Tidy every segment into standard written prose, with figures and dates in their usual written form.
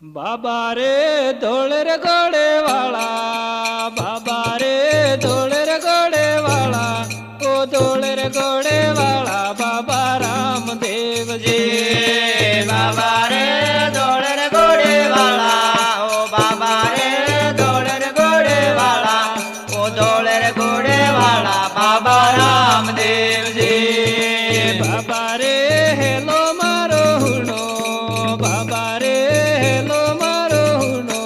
बाबा रे धोले रे घोड़े वाला, बाबा रे धोले रे घोड़े वाला, ओ धोले रे घोड़े वाला बाबा रामदेव जी। बाबा रे धोले रे घोड़े वाला, ओ बाबा रे धोले रे घोड़े वाला, ओ धोले रे घोड़े वाला बाबा रामदेव जी। बाबा रे हेलो मारो हुनो, बाबा रे हेलो मारो हुनो,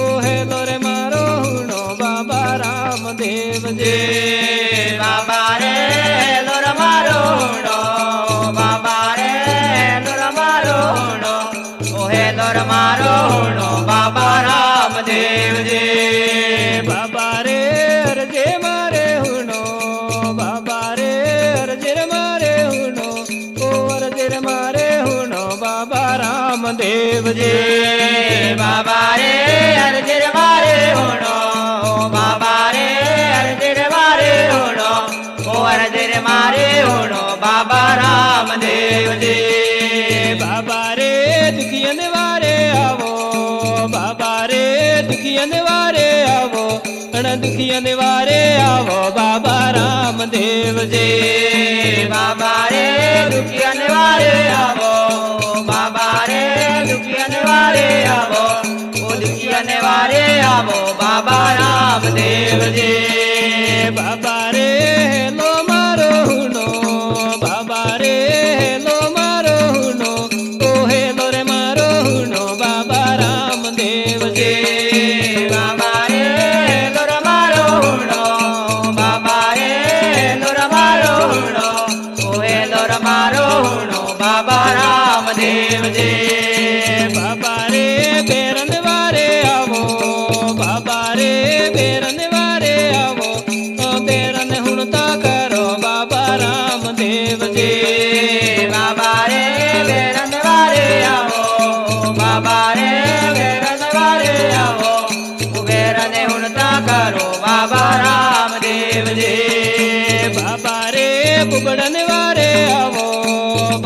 ओ हेलो रे मारो हुनो बाबा रामदेव जी। बाबा रे हेलो रे मारो हुनो, बाबा रे हेलो रे मारो हुनो, ओ हेलो रे मारो हुनो बाबा रामदेव जी। बाबा रे अरजे मारे हुनो, बाबा रे अरजे मारे हुनो, ओ अरजे मारे हुनो बाबा रामदेव जी। बाबा रे अर्जिर मारे हुनो, बाबा रे अर्जिर मारे हुनो, ओ अर्जिर मारे हुनो बाबा रामदेव जी। बाबा रे दुखियन वारे आवो, बाबा रे दुखियन वारे आवो, अण दुखियन वारे आवो बाबा रामदेव जी। बाबा रे दुखियन वारे आवो, बाबा रे दुखियन वारे आवो, ओ दुखियन वारे आवो बाबा रामदेव जी। बाबा रे हेलो मारो हुनो, बाबा रे हेलो मारो हुनो, ओ हेलो रे मारो हुनो बाबा रामदेव जी। बाबा रे हेलो रे मारो हुनो, बाबा रे हेलो रे मारो हुनो, ओ हेलो रे मारो हुनो बाबा रामदेव जी। बाबा रे बेरन वारे आवो, बाबा रे बेरन वारे आवो, बेरन हुणता करो बाबा रामदेव जी। बाबा रे बेरन वारे आवो, बाबा रे बेरन वारे आवो, बेरन हुणता करो बाबा रामदेव जी। बाबा रे बुबड़न वारे आवो,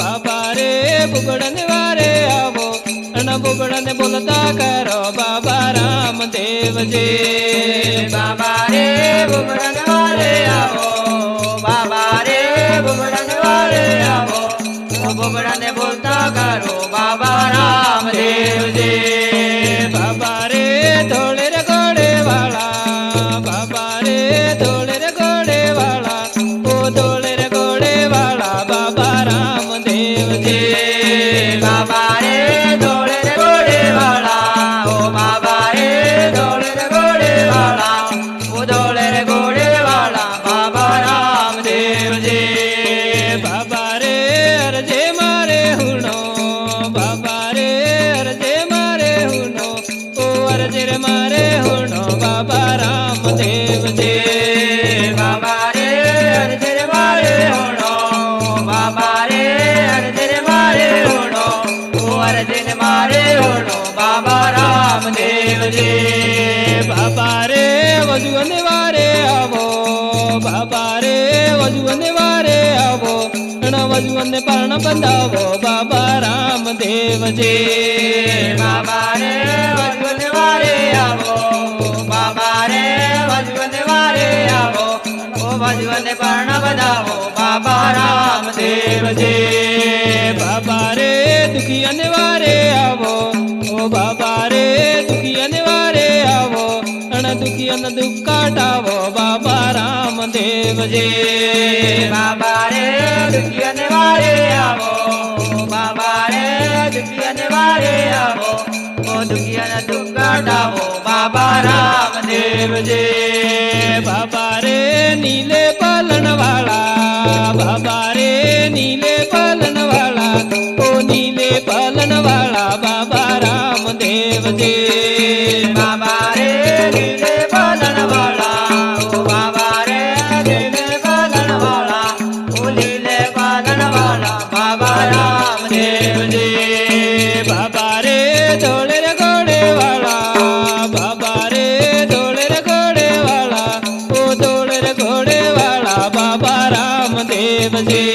बाबा रे बुबड़न वारे आवो, अण बुबड़न बोलता करो बाबा रामदेव जी। बाबा रे बुबड़न वारे आवो, बाबा रे बुबड़न वारे आवो, ओ बुबड़न बोलता करो बाबा रामदेव जी। बाबा रे धोले रे घोड़े वाला, बाबा रे धोले रे घोड़े वाला, ओ धोले रे घोड़े वाला बाबा रामदेव जी। बाबा रे धोले रे घोड़े वाला, ओ बाबा रे धोले रे घोड़े वाला, ओ धोले रे घोड़े वाला बाबा रामदेव जी। बाबा रे अरजे मारे हुनो, बाबा रे अरजे मारे हुनो, ओ अरजे रे मारे हुनो बाबा रामदेव जी। बाबा रे अर्जिर मारे हुनो, बाबा रे अर्जिर मारे हुनो, ओ अर्जिर मारे हुनो बाबा रामदेव जी। बाबा रे वजुअन वारे आवो, बाबा रे वजुअन वारे आवो, अण वजुअन पर्ण बंधावो बाबा रामदेव जी। बाबा रे वजुअन वारे आवो, बाबा रे वजुअन वारे आवो, ओ वजुअन पर्ण बधावो बाबा रामदेव जी। बाबा रे दुखियन वारे आवो, ओ बाबा रे दुखियन वारे आवो, अण दुखियन दुख काटावो बाबा रामदेव जी। बाबा रे दुखियन वारे आवो, बाबा रे दुखियन वारे आवो, ओ दुखियन दुख काटावो बाबा रामदेव जी। बाबा रे नीले पालन वाला, बाबा रे नीले पालन वाला, ओ नीले पालन वाला बाबा रामदेव जी। बाबा रे नीले पालन वाला, ओ बाबा रे नीले पालन वाला, ओ नीले पालन वाला बाबा रामदेव जी। बाबा रे धोले रे घोड़े वाला, बाबा रे धोले रे घोड़े वाला, ओ धोले रे घोड़े वाला बाबा रामदेव जी।